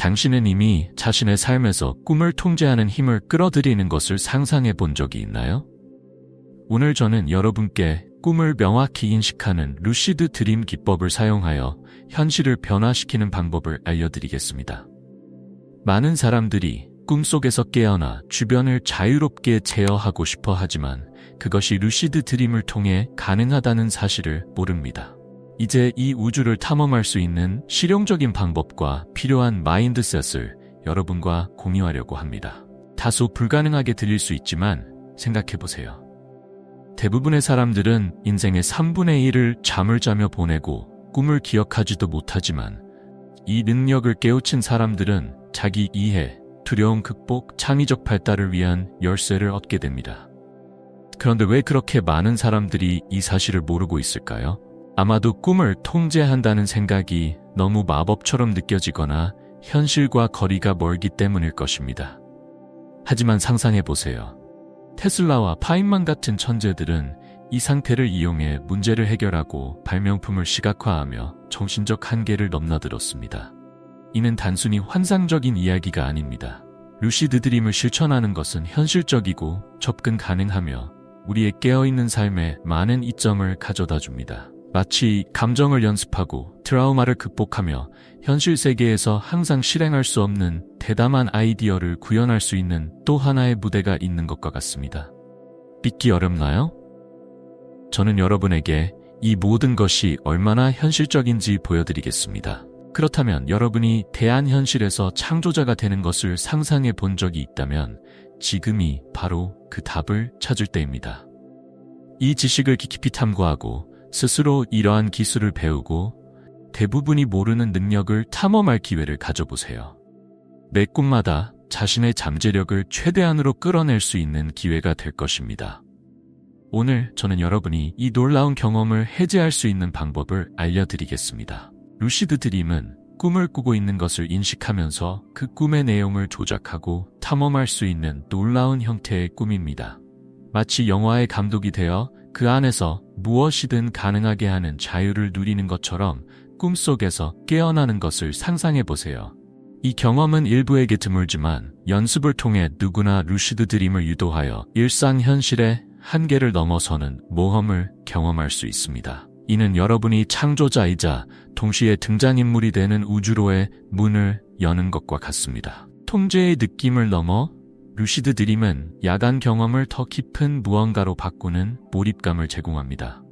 당신은 이미 자신의 삶에서 꿈을 통제하는 힘을 끌어들이는 것을 상상해 본 적이 있나요? 오늘 저는 여러분께 꿈을 명확히 인식하는 루시드 드림 기법을 사용하여 현실을 변화시키는 방법을 알려드리겠습니다. 많은 사람들이 꿈속에서 깨어나 주변을 자유롭게 제어하고 싶어 하지만 그것이 루시드 드림을 통해 가능하다는 사실을 모릅니다. 이제 이 우주를 탐험할 수 있는 실용적인 방법과 필요한 마인드셋을 여러분과 공유하려고 합니다. 다소 불가능하게 들릴 수 있지만 생각해보세요. 대부분의 사람들은 인생의 3분의 1을 잠을 자며 보내고 꿈을 기억하지도 못하지만 이 능력을 깨우친 사람들은 자기 이해, 두려움 극복, 창의적 발달을 위한 열쇠를 얻게 됩니다. 그런데 왜 그렇게 많은 사람들이 이 사실을 모르고 있을까요? 아마도 꿈을 통제한다는 생각이 너무 마법처럼 느껴지거나 현실과 거리가 멀기 때문일 것입니다. 하지만 상상해보세요. 테슬라와 파인만 같은 천재들은 이 상태를 이용해 문제를 해결하고 발명품을 시각화하며 정신적 한계를 넘나들었습니다. 이는 단순히 환상적인 이야기가 아닙니다. 루시드 드림을 실천하는 것은 현실적이고 접근 가능하며 우리의 깨어있는 삶에 많은 이점을 가져다 줍니다. 마치 감정을 연습하고 트라우마를 극복하며 현실 세계에서 항상 실행할 수 없는 대담한 아이디어를 구현할 수 있는 또 하나의 무대가 있는 것과 같습니다. 믿기 어렵나요? 저는 여러분에게 이 모든 것이 얼마나 현실적인지 보여드리겠습니다. 그렇다면 여러분이 대한현실에서 창조자가 되는 것을 상상해 본 적이 있다면 지금이 바로 그 답을 찾을 때입니다. 이 지식을 깊이 탐구하고 스스로 이러한 기술을 배우고 대부분이 모르는 능력을 탐험할 기회를 가져보세요. 매 꿈마다 자신의 잠재력을 최대한으로 끌어낼 수 있는 기회가 될 것입니다. 오늘 저는 여러분이 이 놀라운 경험을 해제할 수 있는 방법을 알려드리겠습니다. 루시드 드림은 꿈을 꾸고 있는 것을 인식하면서 그 꿈의 내용을 조작하고 탐험할 수 있는 놀라운 형태의 꿈입니다. 마치 영화의 감독이 되어 그 안에서 무엇이든 가능하게 하는 자유를 누리는 것처럼 꿈속에서 깨어나는 것을 상상해보세요. 이 경험은 일부에게 드물지만 연습을 통해 누구나 루시드 드림을 유도하여 일상 현실의 한계를 넘어서는 모험을 경험할 수 있습니다. 이는 여러분이 창조자이자 동시에 등장인물이 되는 우주로의 문을 여는 것과 같습니다. 통제의 느낌을 넘어 루시드 드림은 야간 경험을 더 깊은 무언가로 바꾸는 몰입감을 제공합니다.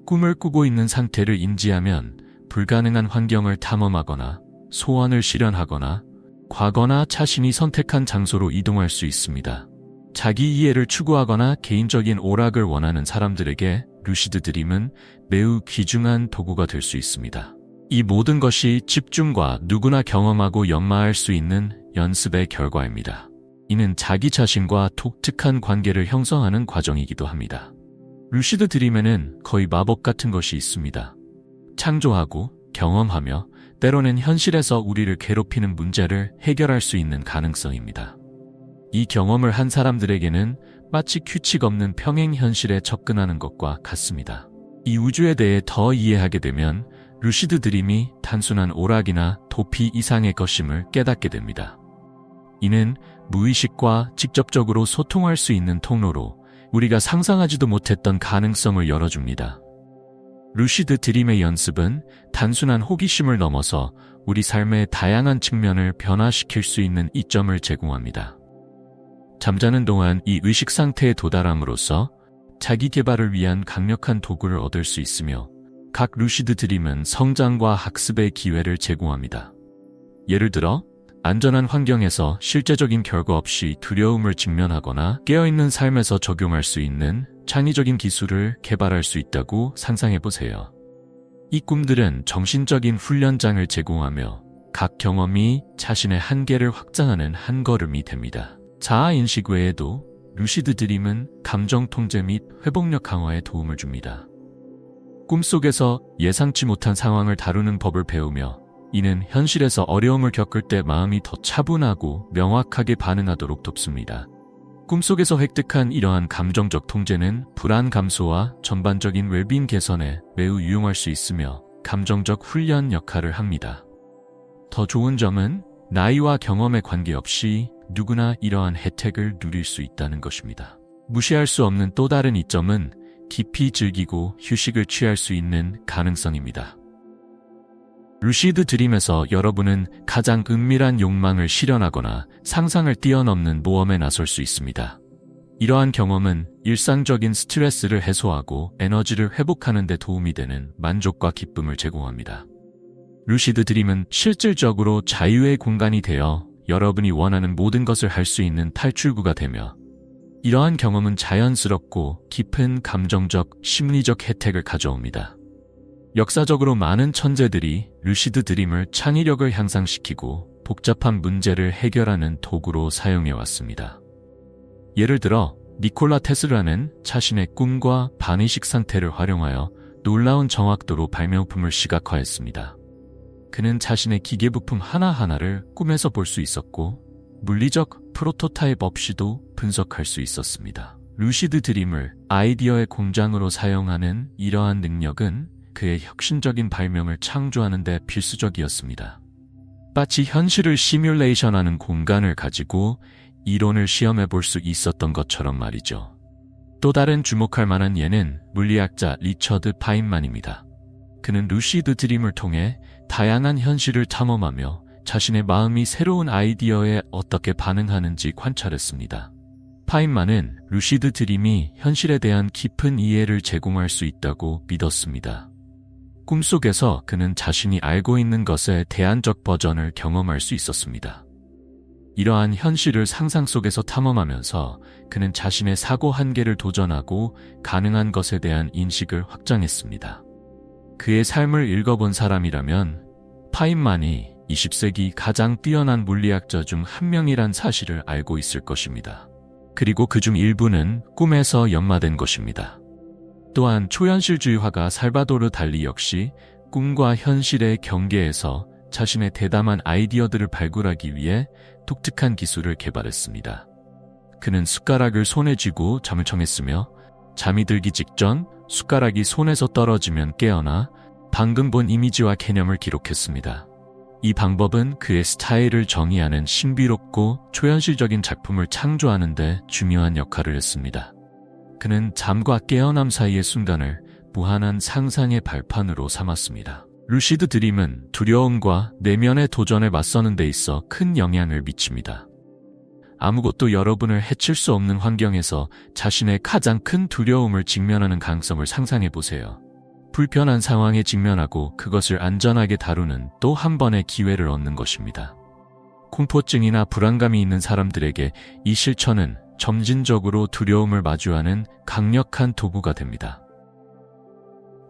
꿈을 꾸고 있는 상태를 인지하면 불가능한 환경을 탐험하거나 소원을 실현하거나 과거나 자신이 선택한 장소로 이동할 수 있습니다. 자기 이해를 추구하거나 개인적인 오락을 원하는 사람들에게 루시드 드림은 매우 귀중한 도구가 될 수 있습니다. 이 모든 것이 집중과 누구나 경험하고 연마할 수 있는 연습의 결과입니다. 이는 자기 자신과 독특한 관계를 형성하는 과정이기도 합니다. 루시드 드림에는 거의 마법 같은 것이 있습니다. 창조하고 경험하며 때로는 현실에서 우리를 괴롭히는 문제를 해결할 수 있는 가능성입니다. 이 경험을 한 사람들에게는 마치 규칙 없는 평행 현실에 접근하는 것과 같습니다. 이 우주에 대해 더 이해하게 되면 루시드 드림이 단순한 오락이나 도피 이상의 것임을 깨닫게 됩니다. 이는 무의식과 직접적으로 소통할 수 있는 통로로 우리가 상상하지도 못했던 가능성을 열어줍니다. 루시드 드림의 연습은 단순한 호기심을 넘어서 우리 삶의 다양한 측면을 변화시킬 수 있는 이점을 제공합니다. 잠자는 동안 이 의식 상태에 도달함으로써 자기 개발을 위한 강력한 도구를 얻을 수 있으며 각 루시드 드림은 성장과 학습의 기회를 제공합니다. 예를 들어 안전한 환경에서 실제적인 결과 없이 두려움을 직면하거나 깨어있는 삶에서 적용할 수 있는 창의적인 기술을 개발할 수 있다고 상상해보세요. 이 꿈들은 정신적인 훈련장을 제공하며 각 경험이 자신의 한계를 확장하는 한 걸음이 됩니다. 자아인식 외에도 루시드 드림은 감정 통제 및 회복력 강화에 도움을 줍니다. 꿈속에서 예상치 못한 상황을 다루는 법을 배우며 이는 현실에서 어려움을 겪을 때 마음이 더 차분하고 명확하게 반응하도록 돕습니다. 꿈속에서 획득한 이러한 감정적 통제는 불안 감소와 전반적인 웰빙 개선에 매우 유용할 수 있으며 감정적 훈련 역할을 합니다. 더 좋은 점은 나이와 경험에 관계없이 누구나 이러한 혜택을 누릴 수 있다는 것입니다. 무시할 수 없는 또 다른 이점은 깊이 즐기고 휴식을 취할 수 있는 가능성입니다. 루시드 드림에서 여러분은 가장 은밀한 욕망을 실현하거나 상상을 뛰어넘는 모험에 나설 수 있습니다. 이러한 경험은 일상적인 스트레스를 해소하고 에너지를 회복하는 데 도움이 되는 만족과 기쁨을 제공합니다. 루시드 드림은 실질적으로 자유의 공간이 되어 여러분이 원하는 모든 것을 할 수 있는 탈출구가 되며, 이러한 경험은 자연스럽고 깊은 감정적, 심리적 혜택을 가져옵니다. 역사적으로 많은 천재들이 루시드 드림을 창의력을 향상시키고 복잡한 문제를 해결하는 도구로 사용해왔습니다. 예를 들어 니콜라 테슬라는 자신의 꿈과 반의식 상태를 활용하여 놀라운 정확도로 발명품을 시각화했습니다. 그는 자신의 기계부품 하나하나를 꿈에서 볼 수 있었고 물리적 프로토타입 없이도 분석할 수 있었습니다. 루시드 드림을 아이디어의 공장으로 사용하는 이러한 능력은 그의 혁신적인 발명을 창조하는 데 필수적이었습니다. 마치 현실을 시뮬레이션하는 공간을 가지고 이론을 시험해 볼 수 있었던 것처럼 말이죠. 또 다른 주목할 만한 예는 물리학자 리처드 파인만입니다. 그는 루시드 드림을 통해 다양한 현실을 탐험하며 자신의 마음이 새로운 아이디어에 어떻게 반응하는지 관찰했습니다. 파인만은 루시드 드림이 현실에 대한 깊은 이해를 제공할 수 있다고 믿었습니다. 꿈속에서 그는 자신이 알고 있는 것의 대안적 버전을 경험할 수 있었습니다. 이러한 현실을 상상 속에서 탐험하면서 그는 자신의 사고 한계를 도전하고 가능한 것에 대한 인식을 확장했습니다. 그의 삶을 읽어본 사람이라면 파인만이 20세기 가장 뛰어난 물리학자 중 한 명이란 사실을 알고 있을 것입니다. 그리고 그중 일부는 꿈에서 연마된 것입니다. 또한 초현실주의화가 살바도르 달리 역시 꿈과 현실의 경계에서 자신의 대담한 아이디어들을 발굴하기 위해 독특한 기술을 개발했습니다. 그는 숟가락을 손에 쥐고 잠을 청했으며 잠이 들기 직전 숟가락이 손에서 떨어지면 깨어나 방금 본 이미지와 개념을 기록했습니다. 이 방법은 그의 스타일을 정의하는 신비롭고 초현실적인 작품을 창조하는 데 중요한 역할을 했습니다. 그는 잠과 깨어남 사이의 순간을 무한한 상상의 발판으로 삼았습니다. 루시드 드림은 두려움과 내면의 도전에 맞서는 데 있어 큰 영향을 미칩니다. 아무것도 여러분을 해칠 수 없는 환경에서 자신의 가장 큰 두려움을 직면하는 가능성을 상상해 보세요. 불편한 상황에 직면하고 그것을 안전하게 다루는 또 한 번의 기회를 얻는 것입니다. 공포증이나 불안감이 있는 사람들에게 이 실천은 점진적으로 두려움을 마주하는 강력한 도구가 됩니다.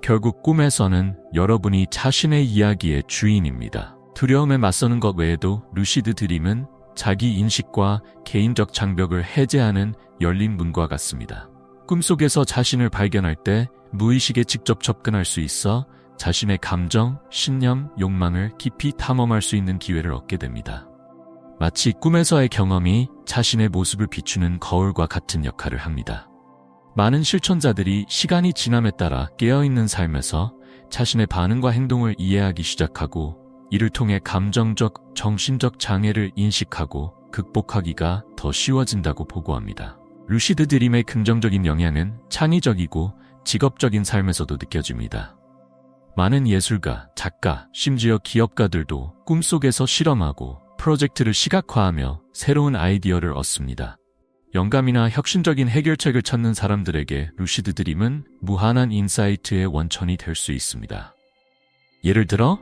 결국 꿈에서는 여러분이 자신의 이야기의 주인입니다. 두려움에 맞서는 것 외에도 루시드 드림은 자기 인식과 개인적 장벽을 해제하는 열린 문과 같습니다. 꿈속에서 자신을 발견할 때 무의식에 직접 접근할 수 있어 자신의 감정, 신념, 욕망을 깊이 탐험할 수 있는 기회를 얻게 됩니다. 마치 꿈에서의 경험이 자신의 모습을 비추는 거울과 같은 역할을 합니다. 많은 실천자들이 시간이 지남에 따라 깨어있는 삶에서 자신의 반응과 행동을 이해하기 시작하고 이를 통해 감정적, 정신적 장애를 인식하고 극복하기가 더 쉬워진다고 보고합니다. 루시드 드림의 긍정적인 영향은 창의적이고 직업적인 삶에서도 느껴집니다. 많은 예술가, 작가, 심지어 기업가들도 꿈속에서 실험하고 프로젝트를 시각화하며 새로운 아이디어를 얻습니다. 영감이나 혁신적인 해결책을 찾는 사람들에게 루시드 드림은 무한한 인사이트의 원천이 될 수 있습니다. 예를 들어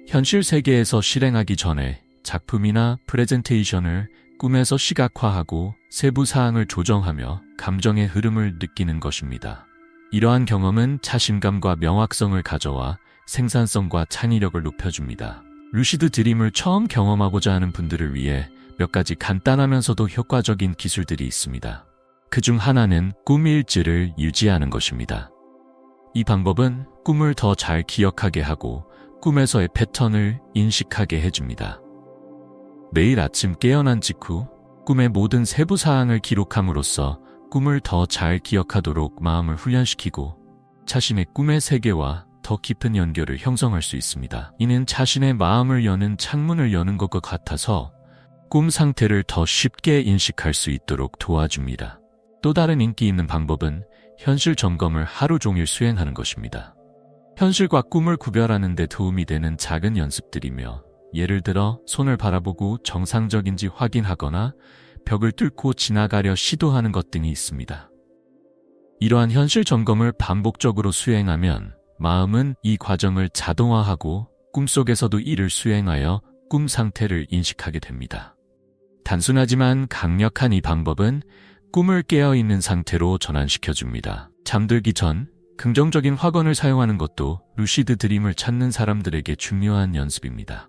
현실 세계에서 실행하기 전에 작품이나 프레젠테이션을 꿈에서 시각화하고 세부 사항을 조정하며 감정의 흐름을 느끼는 것입니다. 이러한 경험은 자신감과 명확성을 가져와 생산성과 창의력을 높여줍니다. 루시드 드림을 처음 경험하고자 하는 분들을 위해 몇 가지 간단하면서도 효과적인 기술들이 있습니다. 그중 하나는 꿈 일지를 유지하는 것입니다. 이 방법은 꿈을 더 잘 기억하게 하고 꿈에서의 패턴을 인식하게 해줍니다. 매일 아침 깨어난 직후 꿈의 모든 세부 사항을 기록함으로써 꿈을 더 잘 기억하도록 마음을 훈련시키고 자신의 꿈의 세계와 더 깊은 연결을 형성할 수 있습니다. 이는 자신의 마음을 여는 창문을 여는 것과 같아서 꿈 상태를 더 쉽게 인식할 수 있도록 도와줍니다. 또 다른 인기 있는 방법은 현실 점검을 하루 종일 수행하는 것입니다. 현실과 꿈을 구별하는 데 도움이 되는 작은 연습들이며, 예를 들어 손을 바라보고 정상적인지 확인하거나 벽을 뚫고 지나가려 시도하는 것 등이 있습니다. 이러한 현실 점검을 반복적으로 수행하면 마음은 이 과정을 자동화하고 꿈속에서도 이를 수행하여 꿈 상태를 인식하게 됩니다. 단순하지만 강력한 이 방법은 꿈을 깨어있는 상태로 전환시켜줍니다. 잠들기 전 긍정적인 확언을 사용하는 것도 루시드 드림을 찾는 사람들에게 중요한 연습입니다.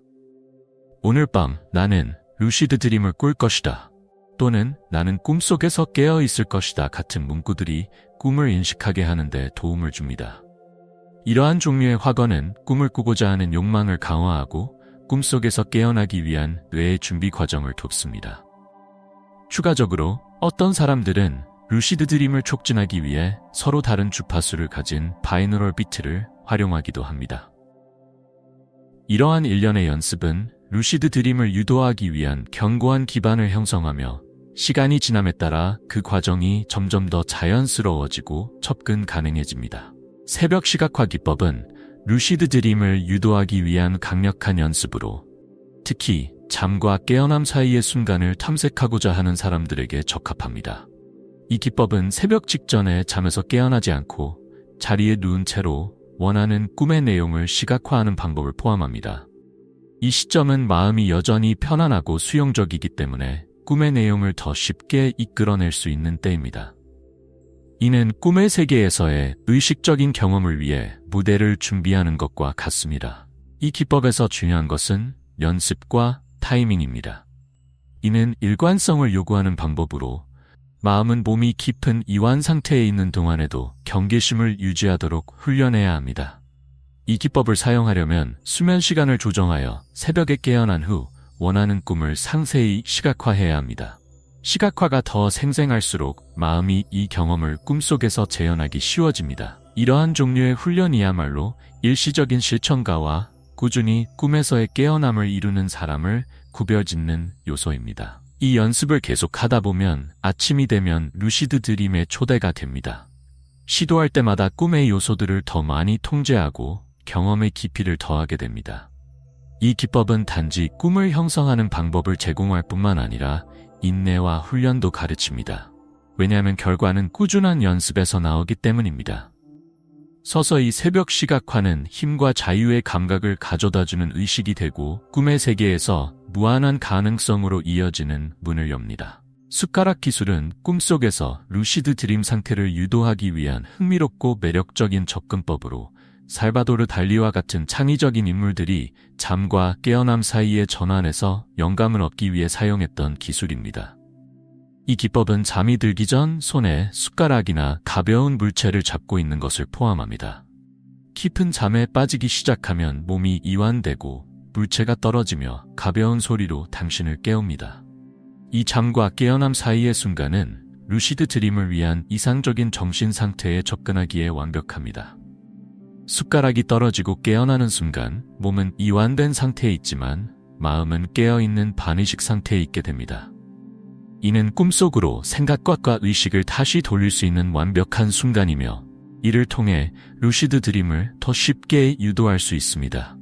오늘 밤 나는 루시드 드림을 꿀 것이다. 또는 나는 꿈속에서 깨어있을 것이다 같은 문구들이 꿈을 인식하게 하는데 도움을 줍니다. 이러한 종류의 확언은 꿈을 꾸고자 하는 욕망을 강화하고 꿈속에서 깨어나기 위한 뇌의 준비 과정을 돕습니다. 추가적으로 어떤 사람들은 루시드 드림을 촉진하기 위해 서로 다른 주파수를 가진 바이너럴 비트를 활용하기도 합니다. 이러한 일련의 연습은 루시드 드림을 유도하기 위한 견고한 기반을 형성하며 시간이 지남에 따라 그 과정이 점점 더 자연스러워지고 접근 가능해집니다. 새벽 시각화 기법은 루시드 드림을 유도하기 위한 강력한 연습으로 특히 잠과 깨어남 사이의 순간을 탐색하고자 하는 사람들에게 적합합니다. 이 기법은 새벽 직전에 잠에서 깨어나지 않고 자리에 누운 채로 원하는 꿈의 내용을 시각화하는 방법을 포함합니다. 이 시점은 마음이 여전히 편안하고 수용적이기 때문에 꿈의 내용을 더 쉽게 이끌어낼 수 있는 때입니다. 이는 꿈의 세계에서의 의식적인 경험을 위해 무대를 준비하는 것과 같습니다. 이 기법에서 중요한 것은 연습과 타이밍입니다. 이는 일관성을 요구하는 방법으로 마음은 몸이 깊은 이완 상태에 있는 동안에도 경계심을 유지하도록 훈련해야 합니다. 이 기법을 사용하려면 수면 시간을 조정하여 새벽에 깨어난 후 원하는 꿈을 상세히 시각화해야 합니다. 시각화가 더 생생할수록 마음이 이 경험을 꿈속에서 재현하기 쉬워집니다. 이러한 종류의 훈련이야말로 일시적인 실천가와 꾸준히 꿈에서의 깨어남을 이루는 사람을 구별짓는 요소입니다. 이 연습을 계속하다 보면 아침이 되면 루시드 드림의 초대가 됩니다. 시도할 때마다 꿈의 요소들을 더 많이 통제하고 경험의 깊이를 더하게 됩니다. 이 기법은 단지 꿈을 형성하는 방법을 제공할 뿐만 아니라 인내와 훈련도 가르칩니다. 왜냐하면 결과는 꾸준한 연습에서 나오기 때문입니다. 서서히 새벽 시각화는 힘과 자유의 감각을 가져다주는 의식이 되고 꿈의 세계에서 무한한 가능성으로 이어지는 문을 엽니다. 숟가락 기술은 꿈속에서 루시드 드림 상태를 유도하기 위한 흥미롭고 매력적인 접근법으로 살바도르 달리와 같은 창의적인 인물들이 잠과 깨어남 사이의 전환에서 영감을 얻기 위해 사용했던 기술입니다. 이 기법은 잠이 들기 전 손에 숟가락이나 가벼운 물체를 잡고 있는 것을 포함합니다. 깊은 잠에 빠지기 시작하면 몸이 이완되고 물체가 떨어지며 가벼운 소리로 당신을 깨웁니다. 이 잠과 깨어남 사이의 순간은 루시드 드림을 위한 이상적인 정신 상태에 접근하기에 완벽합니다. 숟가락이 떨어지고 깨어나는 순간 몸은 이완된 상태에 있지만 마음은 깨어있는 반의식 상태에 있게 됩니다. 이는 꿈속으로 생각과 의식을 다시 돌릴 수 있는 완벽한 순간이며 이를 통해 루시드 드림을 더 쉽게 유도할 수 있습니다.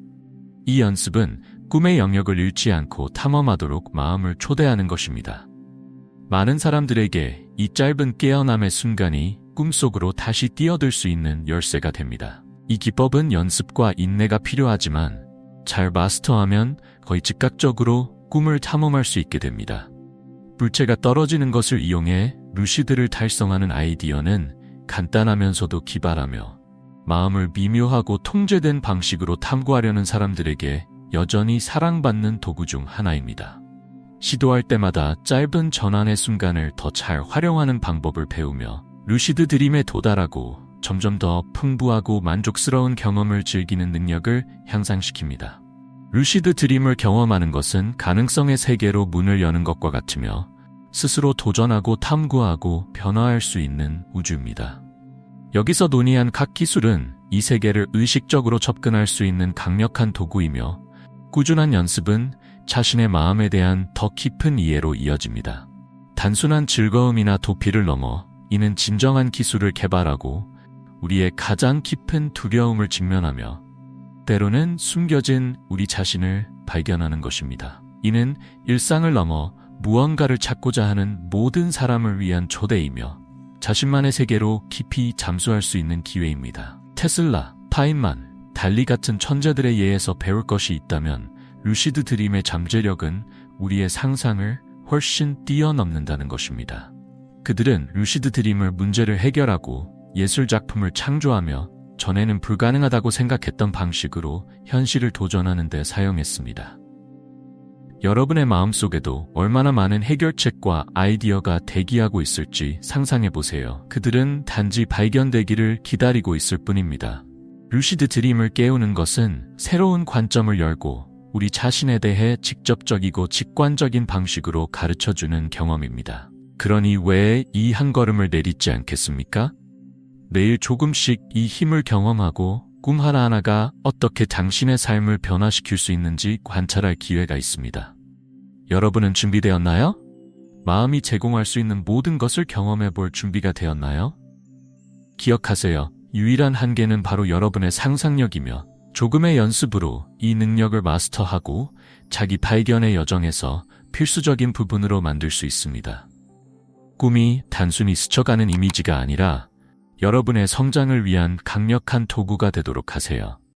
이 연습은 꿈의 영역을 잃지 않고 탐험하도록 마음을 초대하는 것입니다. 많은 사람들에게 이 짧은 깨어남의 순간이 꿈속으로 다시 뛰어들 수 있는 열쇠가 됩니다. 이 기법은 연습과 인내가 필요하지만 잘 마스터하면 거의 즉각적으로 꿈을 탐험할 수 있게 됩니다. 물체가 떨어지는 것을 이용해 루시드를 달성하는 아이디어는 간단하면서도 기발하며 마음을 미묘하고 통제된 방식으로 탐구하려는 사람들에게 여전히 사랑받는 도구 중 하나입니다. 시도할 때마다 짧은 전환의 순간을 더 잘 활용하는 방법을 배우며 루시드 드림에 도달하고 점점 더 풍부하고 만족스러운 경험을 즐기는 능력을 향상시킵니다. 루시드 드림을 경험하는 것은 가능성의 세계로 문을 여는 것과 같으며 스스로 도전하고 탐구하고 변화할 수 있는 우주입니다. 여기서 논의한 각 기술은 이 세계를 의식적으로 접근할 수 있는 강력한 도구이며 꾸준한 연습은 자신의 마음에 대한 더 깊은 이해로 이어집니다. 단순한 즐거움이나 도피를 넘어 이는 진정한 기술을 개발하고 우리의 가장 깊은 두려움을 직면하며 때로는 숨겨진 우리 자신을 발견하는 것입니다. 이는 일상을 넘어 무언가를 찾고자 하는 모든 사람을 위한 초대이며 자신만의 세계로 깊이 잠수할 수 있는 기회입니다. 테슬라, 파인만, 달리 같은 천재들의 예에서 배울 것이 있다면 루시드 드림의 잠재력은 우리의 상상을 훨씬 뛰어넘는다는 것입니다. 그들은 루시드 드림을 문제를 해결하고 예술 작품을 창조하며 전에는 불가능하다고 생각했던 방식으로 현실을 도전하는 데 사용했습니다. 여러분의 마음속에도 얼마나 많은 해결책과 아이디어가 대기하고 있을지 상상해 보세요. 그들은 단지 발견되기를 기다리고 있을 뿐입니다. 루시드 드림을 깨우는 것은 새로운 관점을 열고 우리 자신에 대해 직접적이고 직관적인 방식으로 가르쳐주는 경험입니다. 그러니 왜 이 한 걸음을 내딛지 않겠습니까? 매일 조금씩 이 힘을 경험하고 꿈 하나하나가 어떻게 당신의 삶을 변화시킬 수 있는지 관찰할 기회가 있습니다. 여러분은 준비되었나요? 마음이 제공할 수 있는 모든 것을 경험해 볼 준비가 되었나요? 기억하세요. 유일한 한계는 바로 여러분의 상상력이며 조금의 연습으로 이 능력을 마스터하고 자기 발견의 여정에서 필수적인 부분으로 만들 수 있습니다. 꿈이 단순히 스쳐가는 이미지가 아니라 여러분의 성장을 위한 강력한 도구가 되도록 하세요.